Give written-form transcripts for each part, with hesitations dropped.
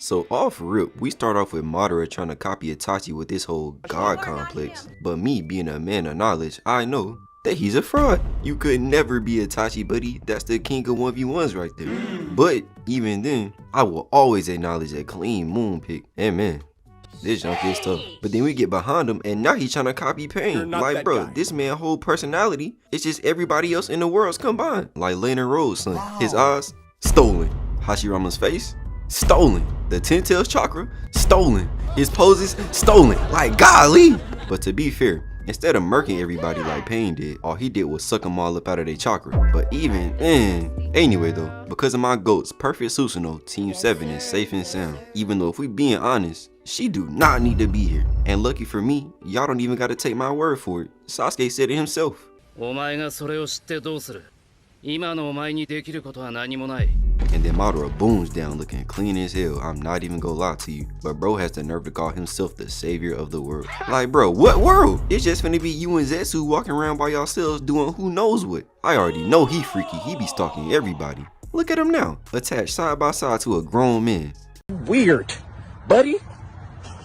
So off rip, we start off with Madara trying to copy Itachi with this whole god complex. But me being a man of knowledge, I know that he's a fraud. You could never be Itachi, buddy. That's the king of 1v1s right there. But even then, I will always acknowledge a clean moon pick. And man, this junk is tough. But then we get behind him and now he's trying to copy Pain. Like bro, this man's whole personality is just everybody else in the world's combined. Like Lena Rose, son. His eyes, stolen. Hashirama's face, stolen. The 10 tails chakra, stolen. His poses, stolen. Like golly. But to be fair, instead of murking everybody like Pain did, all he did was suck them all up out of their chakra. But even anyway though, because of my goats, Perfect Susanoo, Team 7 is safe and sound. Even though if we being honest, she do not need to be here. And lucky for me, y'all don't even gotta take my word for it. Sasuke said it himself. And then Madara booms down looking clean as hell. I'm not even gonna lie to you, but bro has the nerve to call himself the savior of the world. Like bro, what world? It's just finna be you and Zetsu walking around by yourselves doing who knows what. I already know he freaky, he be stalking everybody. Look at him now, attached side by side to a grown man. Weird, buddy.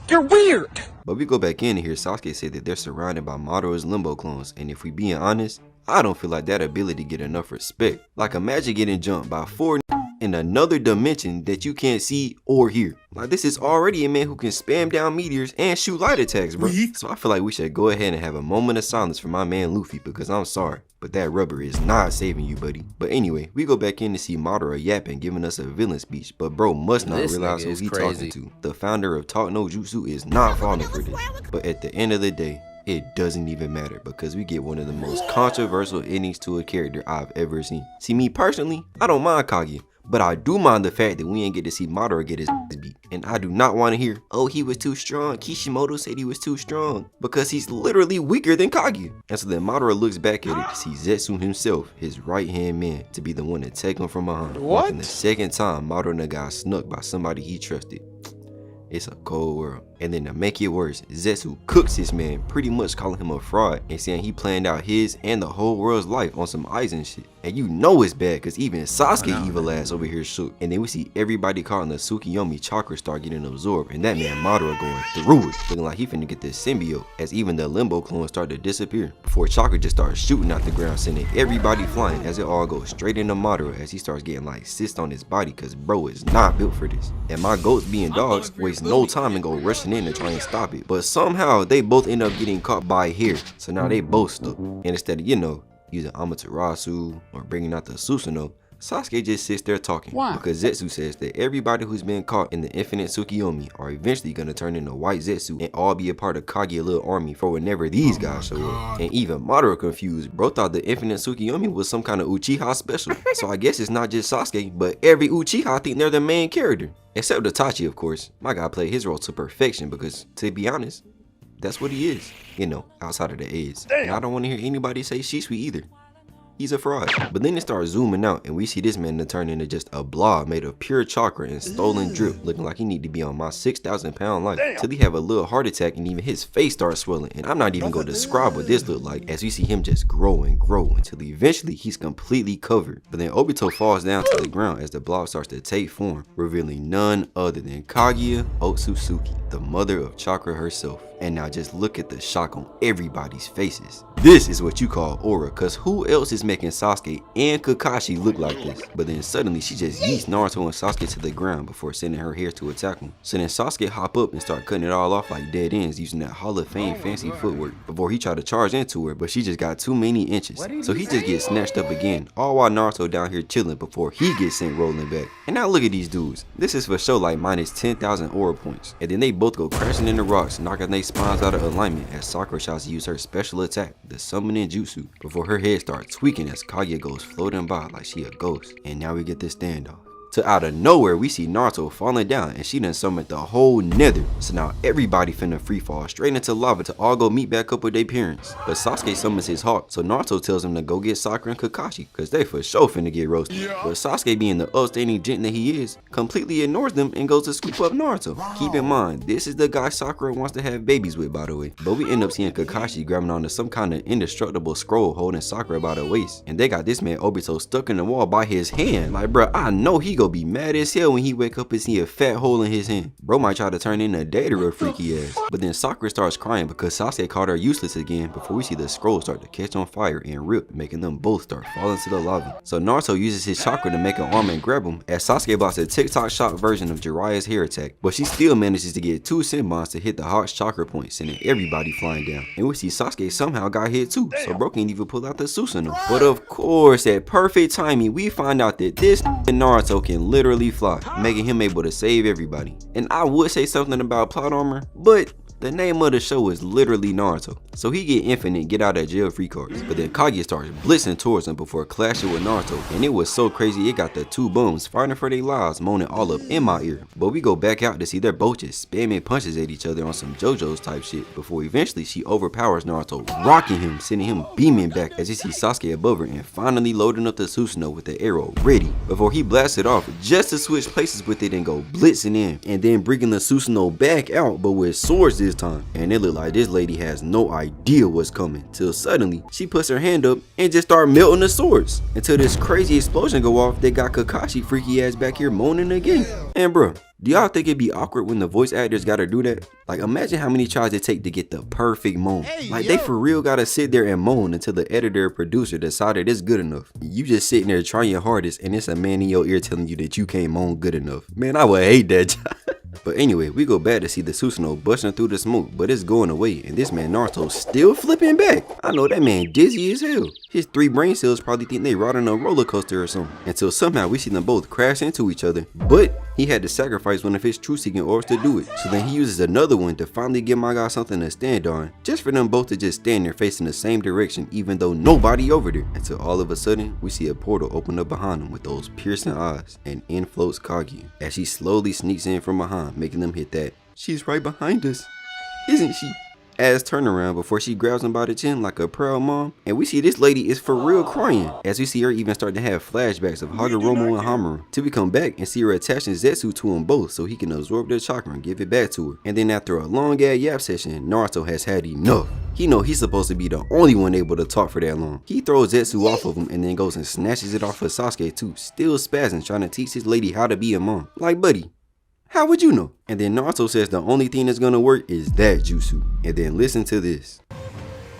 You're weird. But we go back in and hear Sasuke say that they're surrounded by Madara's limbo clones, and if we being honest, I don't feel like that ability get enough respect. Like imagine getting jumped by 4 in another dimension that you can't see or hear. Like this is already a man who can spam down meteors and shoot light attacks, bro. So I feel like we should go ahead and have a moment of silence for my man Luffy, because I'm sorry, but that rubber is not saving you, buddy. But anyway, we go back in to see Madara yapping, giving us a villain speech, but bro must not realize who he talking to. The founder of Talk No Jutsu is not falling for this. But at the end of the day, it doesn't even matter, because we get one of the most controversial endings to a character I've ever seen. See, me personally, I don't mind Kaguya, but I do mind the fact that we ain't get to see Madara get his beat. And I do not want to hear, oh, he was too strong. Kishimoto said he was too strong, because he's literally weaker than Kaguya. And so then Madara looks back at it to see Zetsu himself, his right hand man, to be the one to take him from behind. What? And the second time Madara got snuck by somebody he trusted. It's a cold world. And then to make it worse, Zetsu cooks this man, pretty much calling him a fraud and saying he planned out his and the whole world's life on some Aizen shit. And you know it's bad, because even Sasuke evil ass over here shook. And then we see everybody caught in the Tsukiyomi chakra start getting absorbed, and that man Madara going through it, looking like he finna get this symbiote, as even the limbo clones start to disappear, before chakra just starts shooting out the ground, sending everybody flying as it all goes straight into Madara as he starts getting like cysts on his body, because bro is not built for this. And my goats being dogs waste no time and go rushing in to try and stop it, but somehow they both end up getting caught by hair, so now they both stuck. And instead of, you know, using Amaterasu or bringing out the Susanoo, Sasuke just sits there talking. Why? Because Zetsu says that everybody who's been caught in the infinite Tsukiyomi are eventually gonna turn into white Zetsu and all be a part of Kaguya's little army for whenever these guys show up. And even Madara confused, bro thought the infinite Tsukiyomi was some kind of Uchiha special. So I guess it's not just Sasuke, but every Uchiha think they're the main character. Except Itachi, of course. My guy played his role to perfection, because to be honest, that's what he is, you know, outside of the A's. And I don't want to hear anybody say Shisui either. He's a fraud. But then it starts zooming out and we see this man to turn into just a blob made of pure chakra and stolen drip, looking like he need to be on my 6,000 pound life, till he have a little heart attack and even his face starts swelling. And I'm not even going to describe what this look like, as we see him just grow and grow until eventually he's completely covered. But then Obito falls down to the ground as the blob starts to take form, revealing none other than Kaguya Otsutsuki, the mother of chakra herself. And now just look at the shock on everybody's faces. This is what you call aura, cause who else is making Sasuke and Kakashi look like this? But then suddenly she just yeets Naruto and Sasuke to the ground before sending her hair to attack him. So then Sasuke hop up and start cutting it all off like dead ends using that Hall of Fame fancy footwork before he tried to charge into her, but she just got too many inches. So he just gets snatched up again, all while Naruto down here chilling before he gets sent rolling back. And now look at these dudes. This is for sure like minus 10,000 aura points. And then they both go crashing in the rocks, knocking their spawns out of alignment as Sakura tries to use her special attack, the summoning jutsu, before her head starts tweaking as Kaguya goes floating by like she a ghost. And now we get this standoff. To out of nowhere, we see Naruto falling down and she done summoned the whole nether. So now everybody finna free fall straight into lava to all go meet back up with their parents. But Sasuke summons his hawk, so Naruto tells him to go get Sakura and Kakashi, cause they for sure finna get roasted. But Sasuke, being the upstanding gent that he is, completely ignores them and goes to scoop up Naruto. Keep in mind, this is the guy Sakura wants to have babies with, by the way. But we end up seeing Kakashi grabbing onto some kind of indestructible scroll holding Sakura by the waist. And they got this man Obito stuck in the wall by his hand. Like bruh, I know he go go be mad as hell when he wake up and see a fat hole in his hand. Bro might try to turn in a date or a freaky ass. But then Sakura starts crying because Sasuke called her useless again before we see the scroll start to catch on fire and rip, making them both start falling to the lava. So Naruto uses his chakra to make an arm and grab him as Sasuke blocks a TikTok shop version of Jiraiya's hair attack. But she still manages to get 2 Senbons to hit the Hawk's chakra point, sending everybody flying down. And we see Sasuke somehow got hit too, so bro can't even pull out the Susanoo. But of course, at perfect timing, we find out that this Naruto can literally fly, making him able to save everybody. And I would say something about plot armor, but the name of the show is literally Naruto, so he get infinite get out of jail free cards. But then Kaguya starts blitzing towards him before clashing with Naruto, and it was so crazy it got the 2 bums fighting for their lives, moaning all up in my ear. But we go back out to see they're both just spamming punches at each other on some JoJo's type shit, before eventually she overpowers Naruto, rocking him, sending him beaming back as he sees Sasuke above her and finally loading up the Susanoo with the arrow ready, before he blasts it off just to switch places with it and go blitzing in, and then bringing the Susanoo back out but with swords this time. And it looked like this lady has no idea what's coming, till suddenly she puts her hand up and just start melting the swords until this crazy explosion go off. They got Kakashi freaky ass back here moaning again. And bruh, do y'all think it'd be awkward when the voice actors gotta do that? Like, imagine how many tries it take to get the perfect moan. Like, they for real gotta sit there and moan until the editor or producer decided it's good enough. You just sitting there trying your hardest and it's a man in your ear telling you that you can't moan good enough. Man, I would hate that job. But anyway, we go back to see the Susanoo busting through the smoke, but it's going away, and this man Naruto still flipping back. I know that man dizzy as hell. His 3 brain cells probably think they riding a roller coaster or something, until somehow we see them both crash into each other. But he had to sacrifice one of his truth seeking orbs to do it. So then he uses another one to finally give my guy something to stand on, just for them both to just stand there facing the same direction even though nobody over there. Until all of a sudden, we see a portal open up behind him with those piercing eyes, and in floats Kaguya as she slowly sneaks in from behind, making them hit that "she's right behind us, isn't she?" ass turnaround before she grabs him by the chin like a proud mom. And we see this lady is for real crying as we see her even start to have flashbacks of Hagoromo and Hamaru, till we come back and see her attaching Zetsu to them both so he can absorb their chakra and give it back to her. And then after a long ass yap session, Naruto has had enough. He know he's supposed to be the only one able to talk for that long. He throws Zetsu off of him and then goes and snatches it off of Sasuke too, still spazzing, trying to teach his lady how to be a mom. Like, buddy, how would you know? And then Naruto says the only thing that's gonna work is that jutsu. And then listen to this.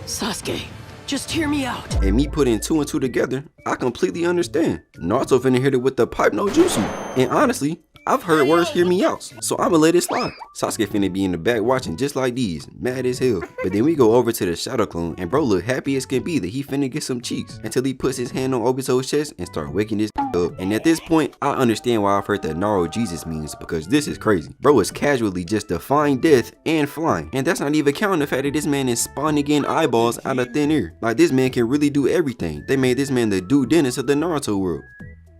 Sasuke, just hear me out. And me putting 2 and 2 together, I completely understand. Naruto finna hit it with the pipe no jutsu. And honestly, I've heard words hear me out, so I'ma let it slide. Sasuke finna be in the back watching just like these, mad as hell. But then we go over to the shadow clone and bro look happy as can be that he finna get some cheeks, until he puts his hand on Obito's chest and start waking this up. And at this point, I understand why I've heard that Naruto Jesus means, because this is crazy. Bro is casually just defying death and flying. And that's not even counting the fact that this man is spawning in eyeballs out of thin air. Like, this man can really do everything. They made this man the dude Dennis of the Naruto world.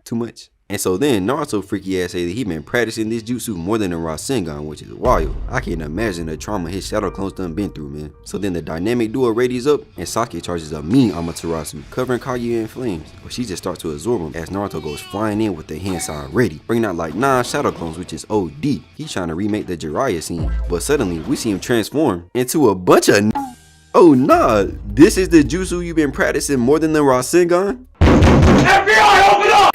Too much. And so then Naruto freaky ass say that he been practicing this jutsu more than the Rasengan, which is wild. I can't imagine the trauma his shadow clones done been through, man. So then the dynamic duo readies up and Sasuke charges a mean Amaterasu, covering Kaguya in flames, but she just starts to absorb him as Naruto goes flying in with the hand sign ready, bringing out like 9 shadow clones, which is OD. He's trying to remake the Jiraiya scene, but suddenly we see him transform into a bunch of oh nah, this is the jutsu you've been practicing more than the Rasengan? FBI, open up!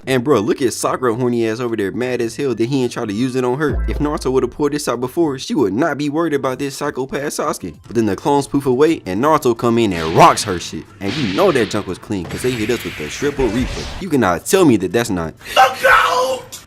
And bro, look at Sakura horny ass over there mad as hell that he ain't try to use it on her. If Naruto would have pulled this out before, she would not be worried about this psychopath Sasuke. But then the clones poof away and Naruto come in and rocks her shit. And you know that junk was clean because they hit us with the triple replay. You cannot tell me that that's not.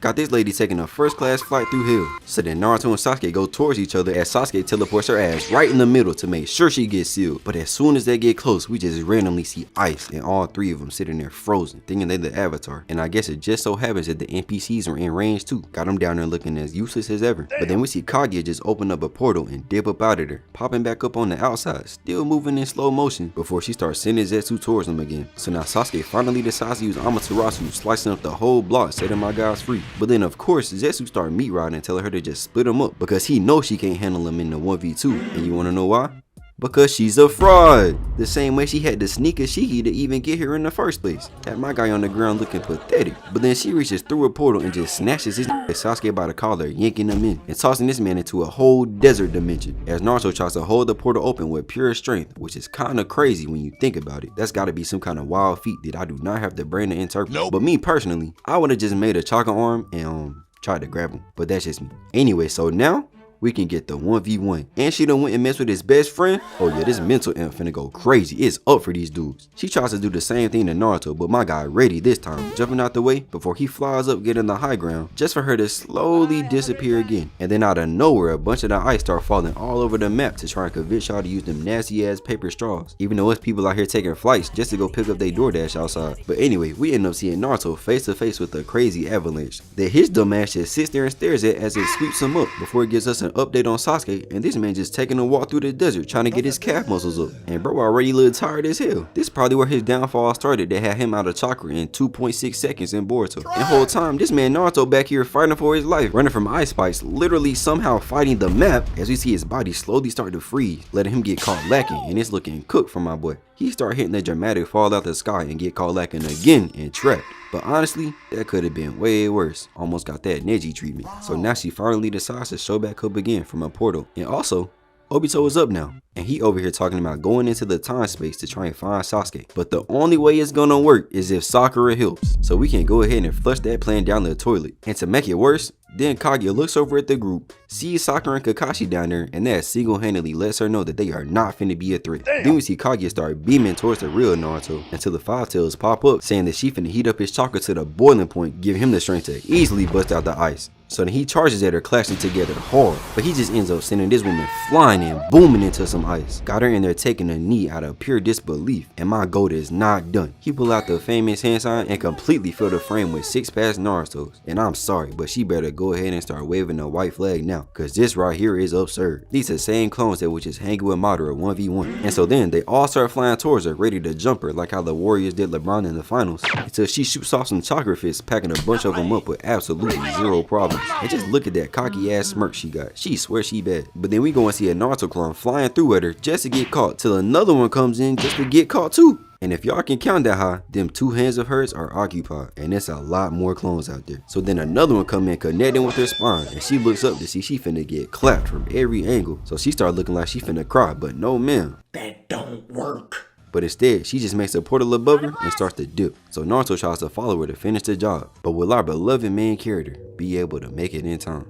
Got this lady taking a first class flight through hell. So then Naruto and Sasuke go towards each other as Sasuke teleports her ass right in the middle to make sure she gets sealed. But as soon as they get close, we just randomly see ice and all 3 of them sitting there frozen, thinking they the Avatar. And I guess it just so happens that the NPCs are in range too. Got them down there looking as useless as ever. But then we see Kaguya just open up a portal and dip up out of there, popping back up on the outside, still moving in slow motion before she starts sending Zetsu towards them again. So now Sasuke finally decides to use Amaterasu, slicing up the whole block, setting my guys free. But then of course Zetsu start meat riding and telling her to just split them up because he knows she can't handle them in the 1v2. And you wanna know why? Because she's a fraud. The same way she had to sneak a Shiki to even get here in the first place. Had my guy on the ground looking pathetic. But then she reaches through a portal and just snatches his Sasuke by the collar, yanking him in, and tossing this man into a whole desert dimension. As Naruto tries to hold the portal open with pure strength, which is kinda crazy when you think about it. That's gotta be some kind of wild feat that I do not have the brain to interpret. Nope. But me personally, I would've just made a chakra arm and tried to grab him. But that's just me. Anyway, so now we can get the 1v1. And she done went and messed with his best friend. Oh yeah, this mental imp finna go crazy. It's up for these dudes. She tries to do the same thing to Naruto, but my guy ready this time, jumping out the way before he flies up getting the high ground, just for her to slowly disappear again. And then out of nowhere, a bunch of the ice start falling all over the map to try and convince y'all to use them nasty ass paper straws. Even though it's people out here taking flights just to go pick up their DoorDash outside. But anyway, we end up seeing Naruto face to face with a crazy avalanche that his dumb ass just sits there and stares at as it sweeps him up before it gives us an update on Sasuke, and this man just taking a walk through the desert trying to get his calf muscles up. And bro already look tired as hell. This is probably where his downfall started that had him out of chakra in 2.6 seconds in Boruto. And whole time, this man Naruto back here fighting for his life, running from ice spikes, literally somehow fighting the map as we see his body slowly start to freeze, letting him get caught lacking, and it's looking cooked for my boy. He start hitting the dramatic fall out the sky and get caught lacking again and trapped. But honestly, that could have been way worse. Almost got that Neji treatment. So now she finally decides to show back up again from a portal. And also, Obito is up now, and he over here talking about going into the time space to try and find Sasuke. But the only way it's gonna work is if Sakura helps. So we can go ahead and flush that plan down the toilet. And to make it worse, then Kaguya looks over at the group, sees Sakura and Kakashi down there, and that single-handedly lets her know that they are not finna be a threat. Damn. Then we see Kaguya start beaming towards the real Naruto until the Five Tails pop up, saying that she finna heat up his chakra to the boiling point, giving him the strength to easily bust out the ice. So then he charges at her, clashing together hard, but he just ends up sending this woman flying and booming into some ice. Got her in there taking a knee out of pure disbelief, and my goat is not done. He pulled out the famous hand sign and completely filled the frame with 6 past Naruto's. And I'm sorry, but she better go ahead and start waving the white flag now, cause this right here is absurd. These are the same clones that was just hanging with Madara 1v1. And so then they all start flying towards her, ready to jump her like how the Warriors did LeBron in the finals, until she shoots off some chakra fists, packing a bunch of them up with absolutely zero problems. And just look at that cocky ass smirk she got. She swears she bad. But then we go and see a Naruto clone flying through at her just to get caught, till another one comes in just to get caught too. And if y'all can count that high, them 2 hands of hers are occupied, and there's a lot more clones out there. So then another one come in connecting with her spine, and she looks up to see she finna get clapped from every angle. So she start looking like she finna cry, but no ma'am. That don't work. But instead, she just makes a portal above her and starts to dip. So Naruto tries to follow her to finish the job. But will our beloved main character be able to make it in time?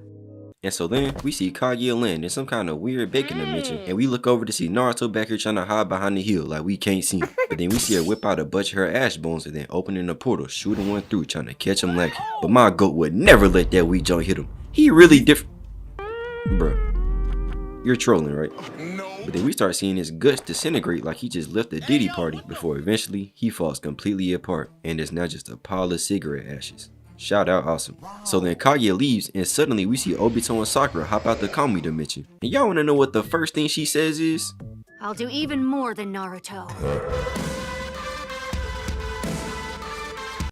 And so then we see Kaguya land in some kind of weird bacon dimension, and we look over to see Naruto back here trying to hide behind the hill like we can't see him. But then we see her whip out a bunch of her ash bones and then opening the portal, shooting one through, trying to catch him lacking. But my goat would never let that weak junk hit him. He really different. Bruh, you're trolling, right? But then we start seeing his guts disintegrate like he just left a Diddy party, before eventually he falls completely apart and is now just a pile of cigarette ashes. Shout out awesome. So then Kaguya leaves, and suddenly we see Obito and Sakura hop out the Kami dimension. And y'all wanna know what the first thing she says is? I'll do even more than Naruto.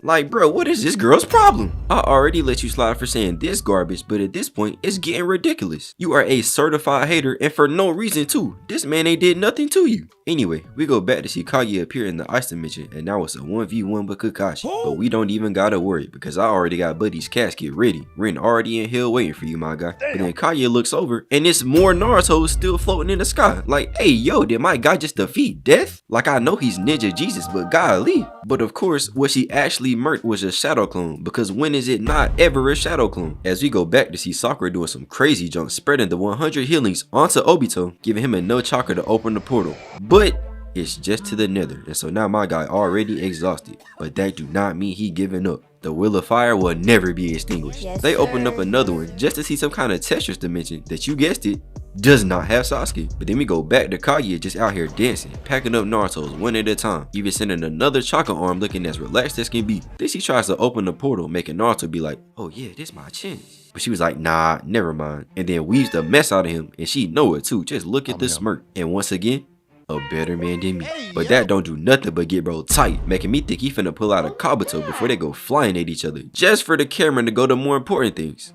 Like, bro, what is this girl's problem? I already let you slide for saying this garbage, but at this point, it's getting ridiculous. You are a certified hater, and for no reason too. This man ain't did nothing to you. Anyway, we go back to see Kaguya appear in the ice dimension, and now it's a 1v1 with Kakashi. But we don't even gotta worry, because I already got Buddy's casket ready. Rin already in hell waiting for you, my guy. But then Kaguya looks over, and it's more Naruto still floating in the sky. Like, hey, yo, did my guy just defeat death? Like, I know he's Ninja Jesus, but golly. But of course, what she actually murked was a shadow clone, because when is it not ever a shadow clone? As we go back to see Sakura doing some crazy junk, spreading the 100 healings onto Obito, giving him enough chakra to open the portal. But it's just to the nether, and so now my guy already exhausted. But that do not mean he giving up. The wheel of fire will never be extinguished. Yes, they opened up another one just to see some kind of Tetris dimension that, you guessed it, does not have Sasuke. But then we go back to Kaguya just out here dancing, packing up Naruto's one at a time, even sending another chakra arm looking as relaxed as can be. Then she tries to open the portal, making Naruto be like, oh yeah, this my chin. But she was like, nah, never mind. And then weaves the mess out of him, and she know it too. Just look at the smirk. And once again, a better man than me. But that don't do nothing but get bro tight, making me think he finna pull out a Kabuto before they go flying at each other, just for the camera to go to more important things.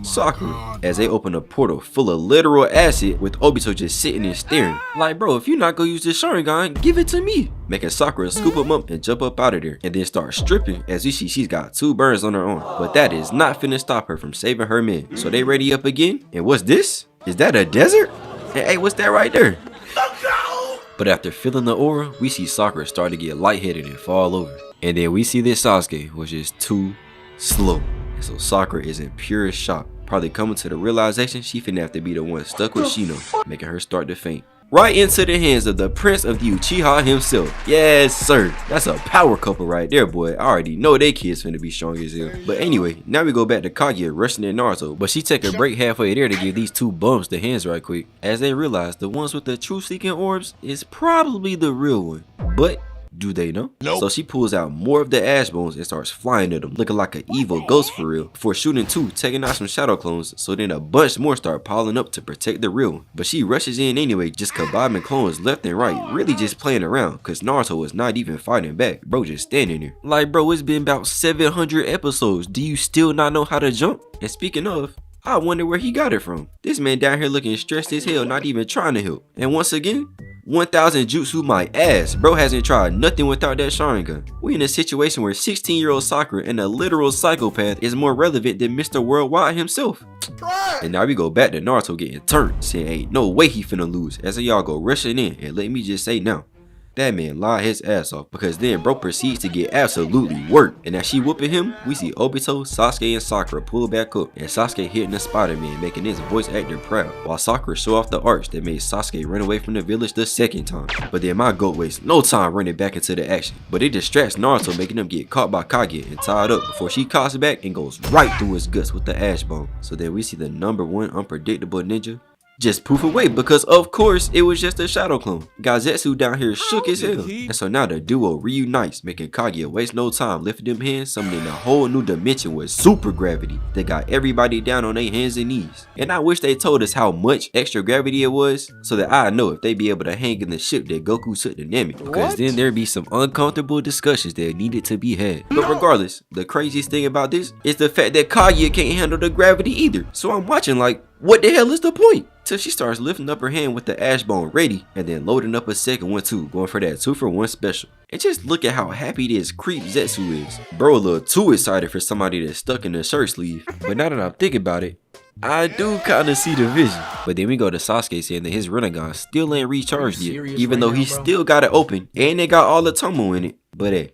Sakura, as they open a portal full of literal acid with Obito just sitting and staring. Like, bro, if you're not gonna use this Sharingan, give it to me. Making Sakura scoop him up and jump up out of there, and then start stripping as we see she's got 2 burns on her arm. But that is not finna stop her from saving her men. So they ready up again, and what's this? Is that a desert? And hey, what's that right there? But after feeling the aura, we see Sakura start to get lightheaded and fall over. And then we see this Sasuke was just too slow. And so Sakura is in pure shock, probably coming to the realization she finna have to be the one stuck with Shino, making her start to faint. Right into the hands of the Prince of the Uchiha himself. Yes, sir. That's a power couple right there, boy. I already know they kids finna be strong as hell. But anyway, now we go back to Kaguya rushing at Naruto. But she take a break halfway there to give these 2 bums the hands right quick, as they realize the ones with the truth-seeking orbs is probably the real one. But do they know? Nope. So she pulls out more of the ash bones and starts flying at them, looking like an evil ghost for real, before shooting 2, taking out some shadow clones, so then a bunch more start piling up to protect the real one. But she rushes in anyway, just kebabbing clones left and right, really just playing around, cause Naruto was not even fighting back, bro just standing there. Like, bro, it's been about 700 episodes, do you still not know how to jump? And speaking of, I wonder where he got it from. This man down here looking stressed as hell, not even trying to help. And once again, 1000 jutsu my ass. Bro hasn't tried nothing without that Sharingan. We in a situation where 16-year-old Sakura and a literal psychopath is more relevant than Mr. Worldwide himself. And now we go back to Naruto getting turned, saying ain't no way he finna lose, as y'all go rushing in. And let me just say now, that man lied his ass off, because then bro proceeds to get absolutely worked. And as she whooping him, we see Obito, Sasuke, and Sakura pull back up, and Sasuke hitting the Spider-Man, making his voice actor proud, while Sakura show off the arch that made Sasuke run away from the village the 2nd time. But then my goat wastes no time running back into the action, but it distracts Naruto, making him get caught by Kaguya and tied up before she cops back and goes right through his guts with the ash bomb. So then we see the #1 unpredictable ninja just poof away, because of course it was just a shadow clone. Gazetsu down here shook as hell. And so now the duo reunites, making Kaguya waste no time lifting them hands, summoning a whole new dimension with super gravity that got everybody down on their hands and knees. And I wish they told us how much extra gravity it was, so that I know if they be able to hang in the ship that Goku took to Namek, because then there'd be some uncomfortable discussions that needed to be had. But regardless, the craziest thing about this is the fact that Kaguya can't handle the gravity either. So I'm watching like, what the hell is the point? Till she starts lifting up her hand with the ash bone ready, and then loading up a second one too, going for that 2-for-1 special. And just look at how happy this creep Zetsu is. Bro a little too excited for somebody that's stuck in the shirt sleeve. But now that I'm thinking about it, I do kinda see the vision. But then we go to Sasuke saying that his Rinnegan still ain't recharged yet, even though he still got it open and they got all the Tomo in it. But hey,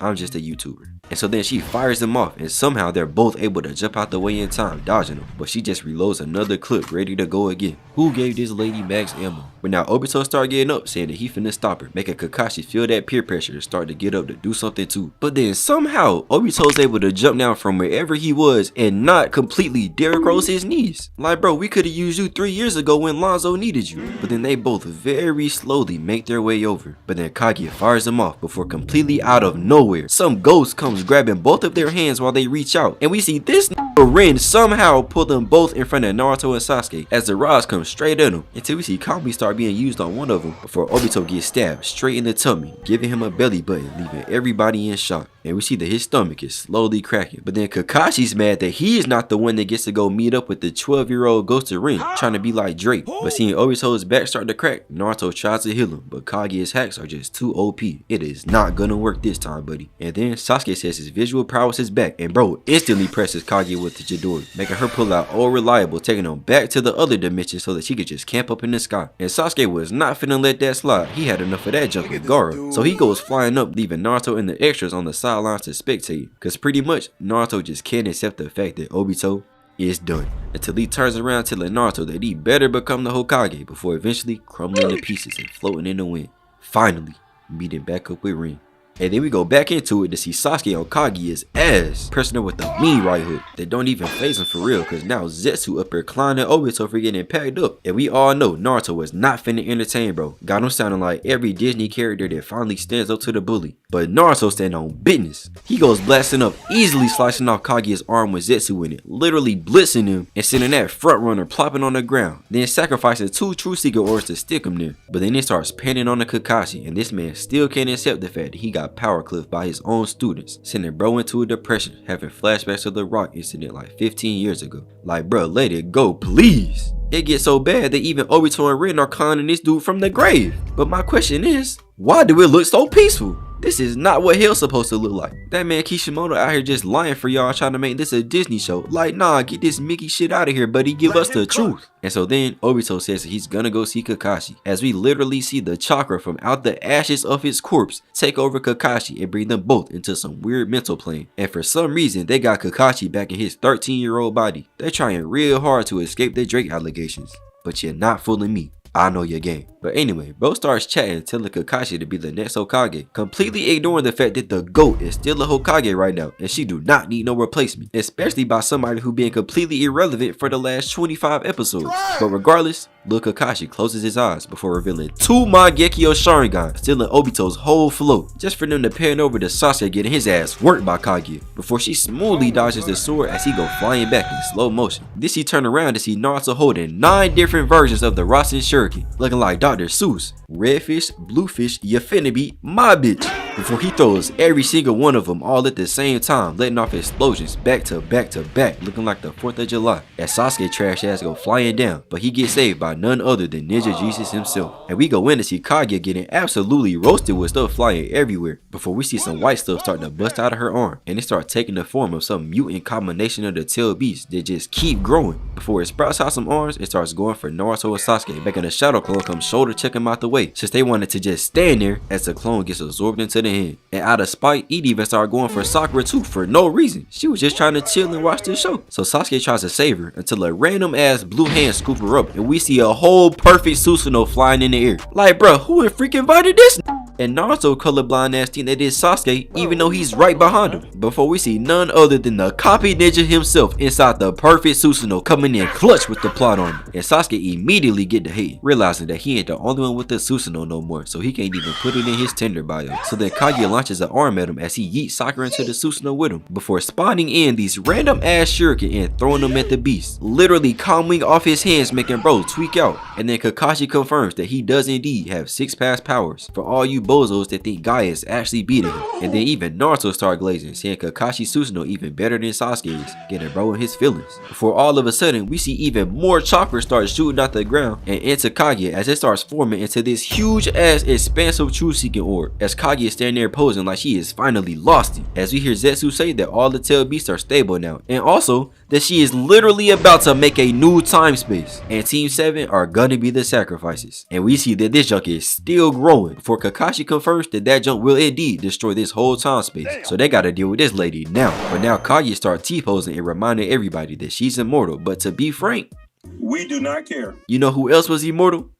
I'm just a YouTuber. And so then she fires them off, and somehow they're both able to jump out the way in time, dodging them. But she just reloads another clip ready to go again. Who gave this lady max ammo? But now Obito start getting up, saying that he finna stop her, making Kakashi feel that peer pressure and start to get up to do something too. But then somehow Obito's able to jump down from wherever he was and not completely dare across his knees. Like, bro, we could have used you 3 years ago when Lonzo needed you. But then they both very slowly make their way over. But then Kaguya fires them off before completely out of nowhere, some ghost comes grabbing both of their hands while they reach out. And we see this Rin somehow pull them both in front of Naruto and Sasuke as the rods come straight at them, until we see Kaguya start being used on one of them before Obito gets stabbed straight in the tummy, giving him a belly button, leaving everybody in shock. And we see that his stomach is slowly cracking. But then Kakashi's mad that he is not the one that gets to go meet up with the 12-year-old ghosted Rin, trying to be like Drake. But seeing Obito's back start to crack, Naruto tries to heal him, but Kaguya's hacks are just too OP. It is not gonna work this time, buddy. And then Sasuke says his visual prowess is back, and bro instantly presses Kaguya with the Chidori, making her pull out all reliable, taking him back to the other dimension so that she could just camp up in the sky. And Sasuke was not finna let that slide. He had enough of that junk with Gaara. So he goes flying up, leaving Naruto and the extras on the sidelines to spectate, cause pretty much Naruto just can't accept the fact that Obito is done, until he turns around telling Naruto that he better become the Hokage before eventually crumbling to pieces and floating in the wind, finally meeting back up with Rin. And then we go back into it to see Sasuke on Kaguya's ass, pressing her with a mean right hook that don't even phase him for real, cause now Zetsu up here clowning Obito for getting packed up. And we all know Naruto was not finna entertain bro. Got him sounding like every Disney character that finally stands up to the bully. But Naruto stand on business. He goes blasting up, easily slicing off Kaguya's arm with Zetsu in it, literally blitzing him and sending that front runner plopping on the ground, then sacrificing 2 True Seeker orbs to stick him there. But then it starts panning on the Kakashi, and this man still can't accept the fact that he got power clipped by his own students, sending bro into a depression, having flashbacks of the rock incident like 15 years ago. Like, bro, let it go, please. It gets so bad that even Obito and Rin are conning this dude from the grave. But my question is, why do it look so peaceful? This is not what hell's supposed to look like. That man Kishimoto out here just lying for y'all, trying to make this a Disney show. Like, nah, get this Mickey shit out of here, buddy. Give us the truth. And so then Obito says that he's gonna go see Kakashi, as we literally see the chakra from out the ashes of his corpse take over Kakashi and bring them both into some weird mental plane. And for some reason, they got Kakashi back in his 13-year-old body. They're trying real hard to escape the Drake allegations. But you're not fooling me. I know your game. But anyway, bro starts chatting, telling Kakashi to be the next Hokage, completely ignoring the fact that the GOAT is still a Hokage right now, and she do not need no replacement, especially by somebody who been completely irrelevant for the last 25 episodes. But regardless, Lil Kakashi closes his eyes before revealing 2 Mangekyo Sharingan, stealing Obito's whole flow, just for them to pan over to Sasuke getting his ass worked by Kaguya, before she smoothly dodges the sword as he go flying back in slow motion. Then she turn around to see Naruto holding 9 different versions of the Rasen Shuriken, looking like Dr. Seuss. Redfish, bluefish, you finna be my bitch. Before he throws every single one of them all at the same time, letting off explosions back to back to back, looking like the 4th of July. As Sasuke trash ass go flying down, but he gets saved by none other than Ninja Jesus himself. And we go in to see Kaguya getting absolutely roasted with stuff flying everywhere, before we see some white stuff starting to bust out of her arm, and it starts taking the form of some mutant combination of the tail beasts that just keep growing. Before it sprouts out some arms, it starts going for Naruto and Sasuke, making a shadow clone come shoulder check him out the way, since they wanted to just stand there as the clone gets absorbed into the hand. And out of spite, Edie even started going for Sakura too for no reason. She was just trying to chill and watch the show. So Sasuke tries to save her until a random ass blue hand scoop her up, and we see a whole perfect Susanoo flying in the air. Like, bro, who in freaking invited this? And Naruto colorblind ass think that it's Sasuke, even though he's right behind him. Before we see none other than the copy ninja himself inside the perfect Susanoo coming in clutch with the plot armor. And Sasuke immediately get to hate, realizing that he ain't the only one with the Susanoo no more, so he can't even put it in his Tinder bio. So then Kaguya launches an arm at him as he yeets Sakura into the Susanoo with him, before spawning in these random ass shuriken and throwing them at the beast, literally coming off his hands, making bro tweak out. And then Kakashi confirms that he does indeed have 6 past powers, for all you bozos that think Gaia is actually beating him. And then even Naruto start glazing, saying Kakashi Susanoo even better than Sasuke's, getting bro in his feelings. Before all of a sudden we see even more chakra start shooting out the ground and into Kaguya as it starts forming into this huge ass expansive true seeking orb, as Kaguya is standing there posing like she is finally lost it, as we hear Zetsu say that all the tail beasts are stable now, and also that she is literally about to make a new time space, and Team 7 are gonna be the sacrifices. And we see that this junk is still growing before Kakashi confirms that that junk will indeed destroy this whole time space. So they gotta deal with this lady now. But now Kaguya starts T-posing and reminding everybody that she's immortal, but to be frank, We do not care. you know who else was immortal?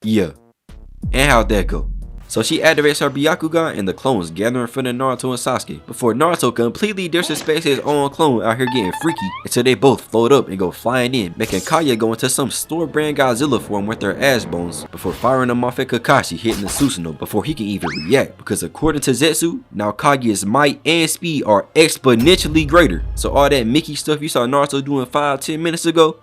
Yeah. And how'd that go? So she activates her Byakugan and the clones gather in front of Naruto and Sasuke, before Naruto completely disrespects his own clone out here getting freaky until they both float up and go flying in, making Kaguya go into some store brand Godzilla form with their ass bones, before firing them off at Kakashi, hitting the Susanoo before he can even react, because according to Zetsu, now Kaguya's might and speed are exponentially greater. So all that Mickey stuff you saw Naruto doing 5-10 minutes ago,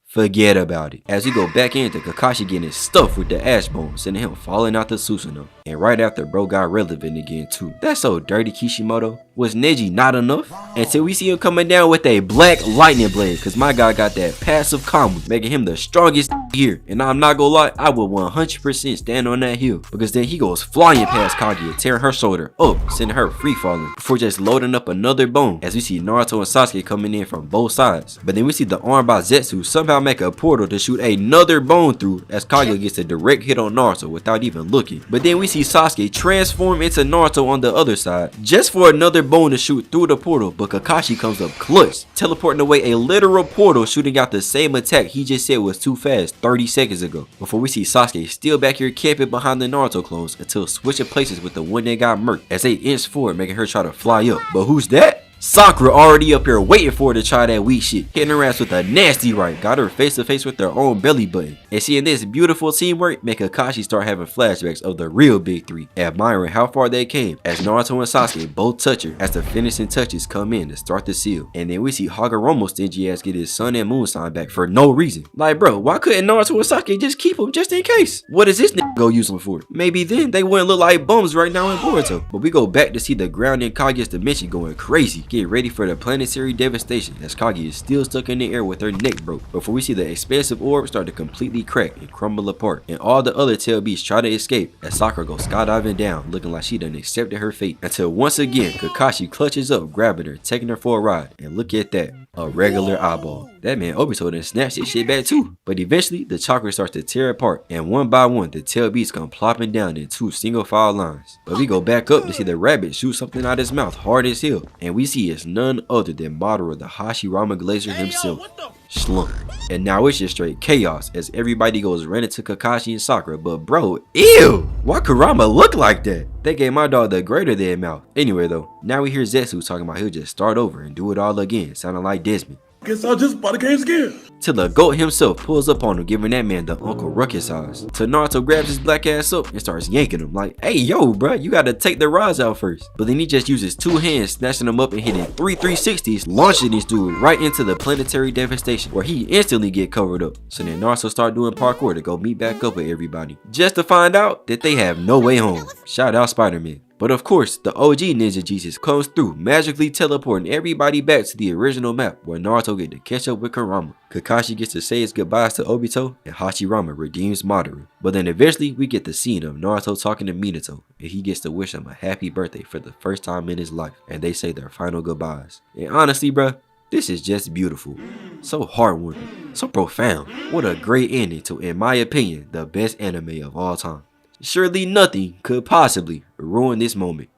forget about it. As we go back into Kakashi getting stuffed with the ash bones, sending him falling out the Susanoo. And right after bro got relevant again too. That's so dirty, Kishimoto. Was Neji not enough? Until we see him coming down with a black lightning blade, cause my guy got that passive combo, making him the strongest here. And I'm not gonna lie, I would 100% stand on that hill, because then he goes flying past Kaguya, tearing her shoulder up, sending her free falling, before just loading up another bone, as we see Naruto and Sasuke coming in from both sides. But then we see the arm by Zetsu somehow make a portal to shoot another bone through, as Kaguya gets a direct hit on Naruto without even looking. But then we see Sasuke transform into Naruto on the other side, just for another bone to shoot through the portal, but Kakashi comes up clutch, teleporting away a literal portal, shooting out the same attack he just said was too fast 30 seconds ago. Before we see Sasuke still back here camping behind the Naruto clones until switching places with the one that got murked, as they inch forward, making her try to fly up. But who's that? Sakura already up here waiting for her to try that weak shit. Hitting her ass with a nasty right. Got her face to face with her own belly button. And seeing this beautiful teamwork make Kakashi start having flashbacks of the real big three, admiring how far they came as Naruto and Sasuke both touch her as the finishing touches come in to start the seal. And then we see Hagoromo's stingy ass get his sun and moon sign back for no reason. Like bro, why couldn't Naruto and Sasuke just keep him just in case? What does this nigga go use them for? Maybe then they wouldn't look like bums right now in Boruto. But we go back to see the ground in Kaguya's dimension going crazy. Get ready for the planetary devastation as Kaguya is still stuck in the air with her neck broke before we see the expansive orb start to completely crack and crumble apart, and all the other tail beasts try to escape as Sakura goes skydiving down looking like she done accepted her fate, until once again Kakashi clutches up, grabbing her, taking her for a ride, and look at that, a regular eyeball. That man Obito done snatched his shit back too. But eventually the chakra starts to tear apart, and one by one the tail beasts come plopping down in two single file lines. But we go back up to see the rabbit shoot something out his mouth hard as hell, and we see it's none other than Madara the Hashirama Glacier himself. Slump. And now it's just straight chaos as everybody goes running to Kakashi and Sakura. But bro, ew! Why Kurama look like that? They gave my dog the greater than mouth. Anyway though, now we hear Zetsu talking about he'll just start over and do it all again, sounding like Desmond. Guess I'll just buy the games again. Till the goat himself pulls up on him, giving that man the Uncle Ruckus eyes. Till Naruto grabs his black ass up and starts yanking him like, hey yo bruh, you gotta take the rods out first. But then he just uses two hands, snatching him up and hitting 360s, launching this dude right into the planetary devastation, where he instantly get covered up. So then Naruto start doing parkour to go meet back up with everybody, just to find out that they have no way home. Shout out Spider-Man. But of course, the OG Ninja Jesus comes through, magically teleporting everybody back to the original map where Naruto get to catch up with Kurama. Kakashi gets to say his goodbyes to Obito, and Hashirama redeems Madara. But then eventually we get the scene of Naruto talking to Minato, and he gets to wish him a happy birthday for the first time in his life, and they say their final goodbyes. And honestly bruh, this is just beautiful. So heartwarming, so profound. What a great ending to, in my opinion, the best anime of all time. Surely nothing could possibly ruin this moment,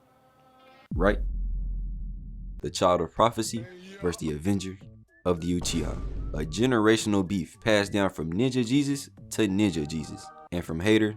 right? The child of prophecy versus the avenger of the Uchiha. A generational beef passed down from Ninja Jesus to Ninja Jesus, and from hater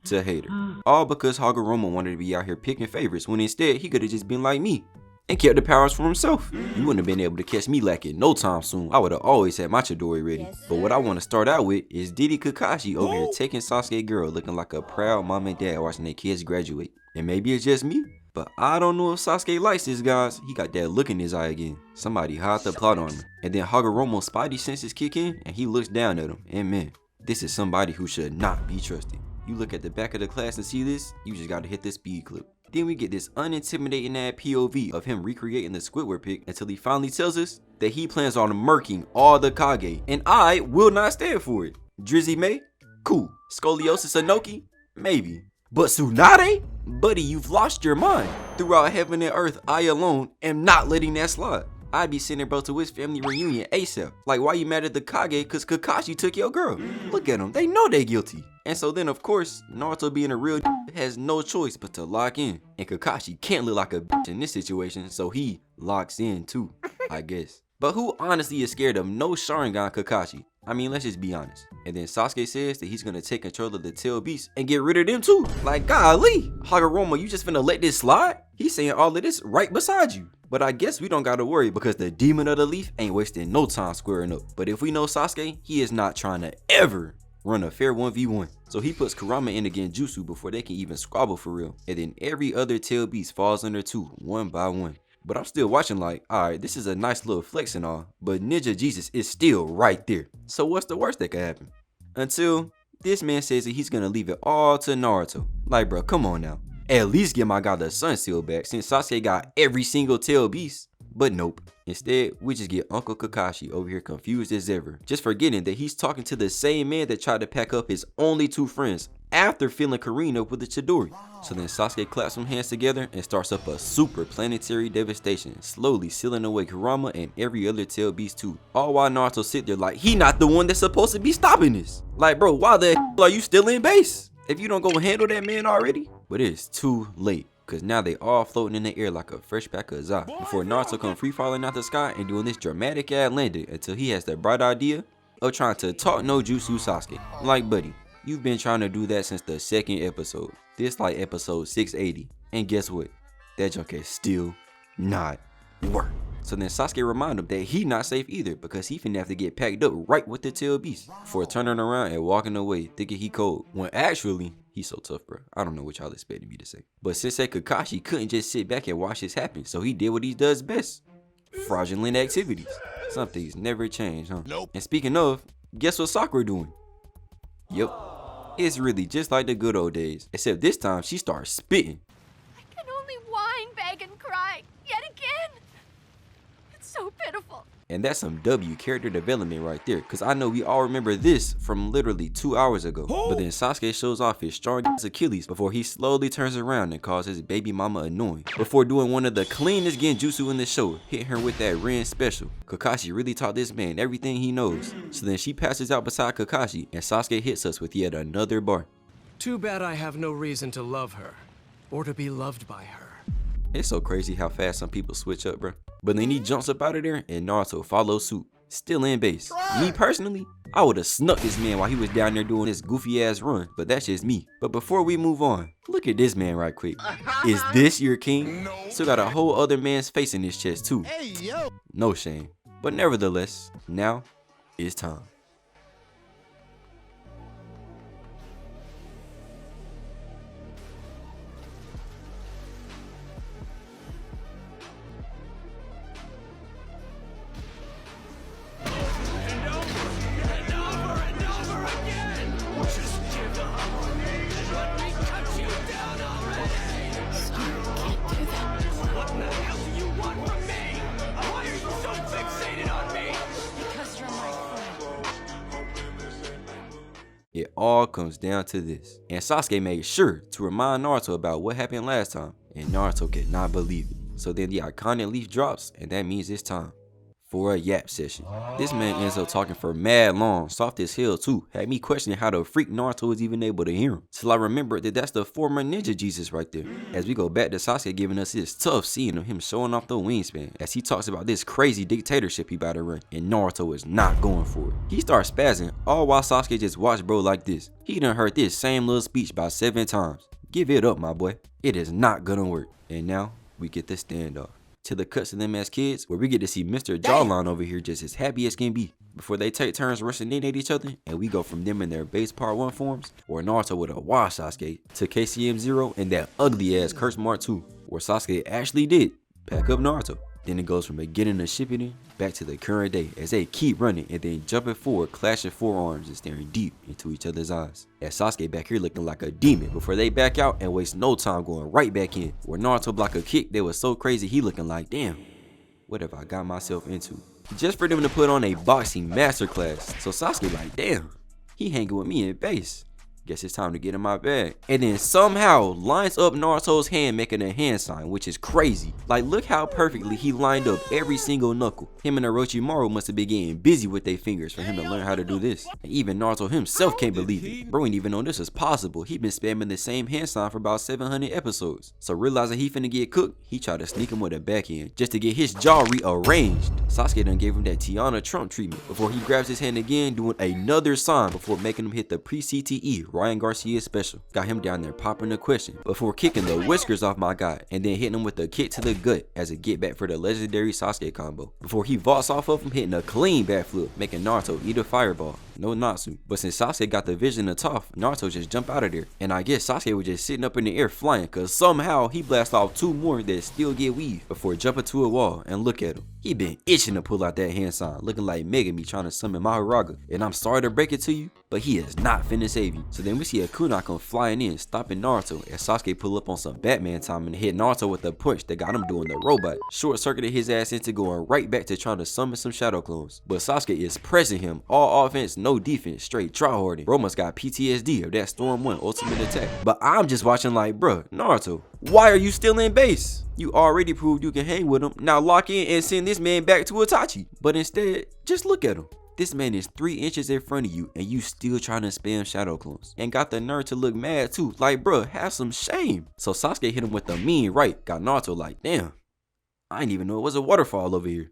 to hater. All because Hagoromo wanted to be out here picking favorites, when instead he could have just been like me and kept the powers for himself. You wouldn't have been able to catch me lacking no time soon. I would have always had my Chidori ready. But what I want to start out with is Diddy Kakashi over here taking Sasuke girl, looking like a proud mom and dad watching their kids graduate. And maybe it's just me, but I don't know if Sasuke likes this, guys. He got that look in his eye again. Somebody hide the plot on him. And then Hagoromo's spidey senses kick in and he looks down at him. And man, this is somebody who should not be trusted. You look at the back of the class and see this, you just gotta hit the speed clip. Then we get this unintimidating ass POV of him recreating the Squidward pic until he finally tells us that he plans on murking all the Kage, and I will not stand for it. Drizzy May? Cool. Scoliosis Anoki? Maybe. But Tsunade? Buddy, you've lost your mind. Throughout heaven and earth, I alone am not letting that slide. I'd be sending bro to his family reunion ASAP. Like, why you mad at the Kage cause Kakashi took your girl? Look at them, they know they guilty. And so then of course, Naruto being a real has no choice but to lock in. And Kakashi can't look like a bitch in this situation, so he locks in too, I guess. But who honestly is scared of no Sharingan Kakashi? I mean, let's just be honest. And then Sasuke says that he's gonna take control of the tail beasts and get rid of them too. Like, golly, Hagoromo, you just finna let this slide? He's saying all of this right beside you. But I guess we don't gotta worry because the demon of the leaf ain't wasting no time squaring up. But if we know Sasuke, he is not trying to ever run a fair 1v1. So he puts Kurama in the Genjutsu before they can even squabble for real. And then every other tail beast falls under two, one by one. But I'm still watching like, alright, this is a nice little flex and all, but Ninja Jesus is still right there. So what's the worst that could happen? Until this man says that he's gonna leave it all to Naruto. Like, bro, come on now. At least get my guy the Sun Seal back since Sasuke got every single tail beast. But nope. Instead, we just get Uncle Kakashi over here confused as ever, just forgetting that he's talking to the same man that tried to pack up his only two friends after filling Karina with the Chidori. So then Sasuke claps some hands together and starts up a super planetary devastation, slowly sealing away Kurama and every other tail beast too. All while Naruto sit there like he not the one that's supposed to be stopping this. Like, bro, why the hell are you still in base? If you don't go handle that man already? But it's too late, cause now they all floating in the air like a fresh pack of za. Before Naruto come free falling out the sky and doing this dramatic ass landing until he has the bright idea of trying to talk no jutsu Sasuke. Like, buddy, you've been trying to do that since the second episode. This like episode 680. And guess what? That junk has still not worked. So then Sasuke remind him that he not safe either because he finna have to get packed up right with the tail beast before turning around and walking away thinking he cold. When actually, he's so tough, bro. I don't know what y'all expected me to say. But Sensei Kakashi couldn't just sit back and watch this happen, so he did what he does best. Fraudulent activities. Some things never change, huh? Nope. And speaking of, guess what Sakura doing? Yep. It's really just like the good old days, except this time she starts spitting. I can only whine, beg, and cry yet again. It's so pitiful. And that's some W character development right there, because I know we all remember this from literally 2 hours ago. But then Sasuke shows off his strong Achilles before he slowly turns around and calls his baby mama annoying. Before doing one of the cleanest genjutsu in the show, hitting her with that Rin special. Kakashi really taught this man everything he knows. So then she passes out beside Kakashi and Sasuke hits us with yet another bar. Too bad I have no reason to love her, or to be loved by her. It's so crazy how fast some people switch up, bro. But then he jumps up out of there and Naruto follows suit, still in base. Me personally, I would have snuck this man while he was down there doing this goofy ass run, but that's just me. But before we move on, look at this man right quick. Is this your king? No. Still got a whole other man's face in his chest too. Hey, yo. No shame. But nevertheless, now it's time. It all comes down to this. And Sasuke made sure to remind Naruto about what happened last time, and Naruto could not believe it. So then the iconic leaf drops, and that means it's time for a yap session. This man ends up talking for mad long, soft as hell too. Had me questioning how the freak Naruto was even able to hear him. Till I remembered that that's the former ninja Jesus right there. As we go back to Sasuke giving us his tough scene of him showing off the wingspan, as he talks about this crazy dictatorship he about to run, and Naruto is not going for it. He starts spazzing, all while Sasuke just watch bro like this. He done heard this same little speech about 7 times. Give it up, my boy. It is not gonna work. And now we get the standoff. To the cuts of them as kids, where we get to see Mr. Jawline over here just as happy as can be, before they take turns rushing in at each other, and we go from them in their base part 1 forms, or Naruto with a wash Sasuke, to KCM 0 and that ugly ass Curse Mark 2, where Sasuke actually did pack up Naruto. Then it goes from beginning of Shippuden back to the current day as they keep running and then jumping forward, clashing forearms and staring deep into each other's eyes. As Sasuke back here looking like a demon before they back out and waste no time going right back in, where Naruto blocked a kick that was so crazy he looking like, damn, what have I got myself into? Just for them to put on a boxing masterclass. So Sasuke like, damn, he hanging with me in base. Guess it's time to get in my bag. And then somehow lines up Naruto's hand making a hand sign, which is crazy. Like, look how perfectly he lined up every single knuckle. Him and Orochimaru must have been getting busy with their fingers for him to learn how to do this. And even Naruto himself can't believe it. Bro ain't even know this was possible. He been spamming the same hand sign for about 700 episodes. So realizing he finna get cooked, he tried to sneak him with a backhand just to get his jaw rearranged. Sasuke done gave him that Tiana Trump treatment before he grabs his hand again, doing another sign before making him hit the pre-CTE Ryan Garcia special. Got him down there popping the question before kicking the whiskers off my guy and then hitting him with a kick to the gut as a get back for the legendary Sasuke combo. Before he vaults off of him, hitting a clean backflip, making Naruto eat a fireball. No Natsu. But since Sasuke got the vision of Toph, Naruto just jump out of there. And I guess Sasuke was just sitting up in the air flying, cause somehow he blast off 2 more that still get weaved before jumping to a wall. And look at him. He been itching to pull out that hand sign, looking like Megami trying to summon Maharaga. And I'm sorry to break it to you, but he is not finna save you. So then we see a kunai come flying in, stopping Naruto as Sasuke pull up on some Batman time and hit Naruto with a punch that got him doing the robot. Short circuited his ass into going right back to trying to summon some shadow clones. But Sasuke is pressing him, all offense, no defense, straight tryharding. Bro must got PTSD of that Storm 1 ultimate attack. But I'm just watching like, bruh, Naruto, why are you still in base? You already proved you can hang with him. Now lock in and send this man back to Itachi. But instead, just look at him. This man is 3 inches in front of you and you still trying to spam shadow clones. And got the nerve to look mad too. Like, bruh, have some shame. So Sasuke hit him with the mean right. Got Naruto like, damn, I didn't even know it was a waterfall over here.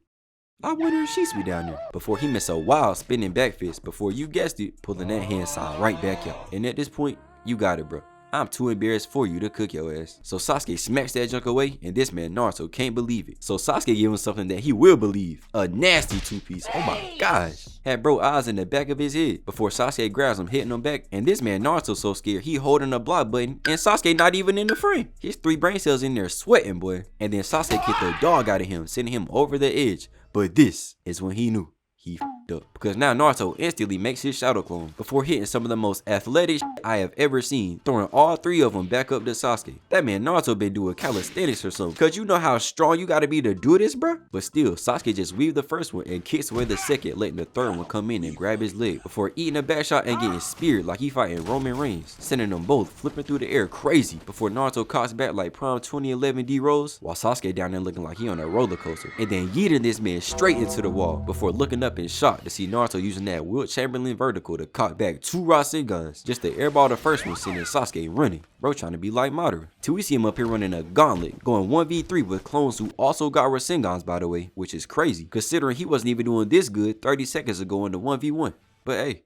I wonder if she's be down there. Before he missed a wild spinning back fist before, you guessed it, pulling that hand sign right back out. And at this point, you got it, bro. I'm too embarrassed for you to cook your ass. So Sasuke smacks that junk away, and this man Naruto can't believe it. So Sasuke give him something that he will believe. A nasty two-piece. Oh my gosh. Had bro eyes in the back of his head before Sasuke grabs him, hitting him back. And this man Naruto so scared he holding the block button, and Sasuke not even in the frame. His 3 brain cells in there sweating, boy. And then Sasuke kicked the dog out of him, sending him over the edge. But this is when he knew he f***ed up, because now Naruto instantly makes his shadow clone before hitting some of the most athletic I have ever seen, throwing all 3 of them back up to Sasuke. That man Naruto been doing calisthenics or something, cause you know how strong you gotta be to do this, bruh. But still, Sasuke just weaved the first one and kicks away the second, letting the third one come in and grab his leg before eating a back shot and getting speared like he fighting Roman Reigns, sending them both flipping through the air crazy before Naruto cocks back like prom 2011 D-Rose, while Sasuke down there looking like he on a roller coaster, and then yeeting this man straight into the wall before looking up in shock to see Naruto using that Wilt Chamberlain vertical to cock back 2 Rasengan just to airball the first one, sending Sasuke running. Bro trying to be like Madara. Till we see him up here running a gauntlet, going 1v3 with clones who also got Rasengans, by the way, which is crazy considering he wasn't even doing this good 30 seconds ago in the 1v1. But hey,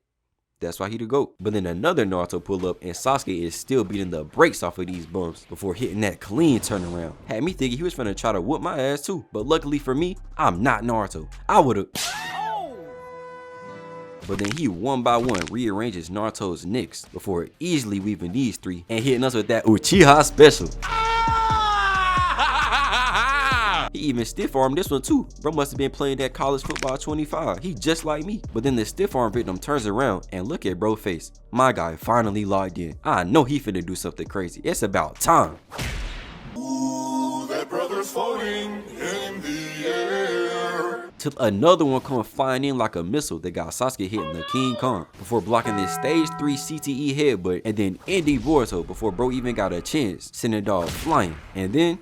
that's why he the GOAT. But then another Naruto pull up and Sasuke is still beating the brakes off of these bumps before hitting that clean turnaround. Had me thinking he was finna try to whoop my ass too. But luckily for me, I'm not Naruto. I would've... But then he one by one rearranges Naruto's nicks before easily weaving these 3 and hitting us with that Uchiha special. He even stiff armed this one too. Bro must have been playing that college football 25. He just like me. But then the stiff arm victim turns around and look at bro face. My guy finally logged in. I know he finna do something crazy. It's about time. Ooh, that brother's floating in the air. Till another one come flying in like a missile that got Sasuke hitting the King Kong before blocking this stage 3 CTE headbutt and then ending Boruto before bro even got a chance, sending dog flying. And then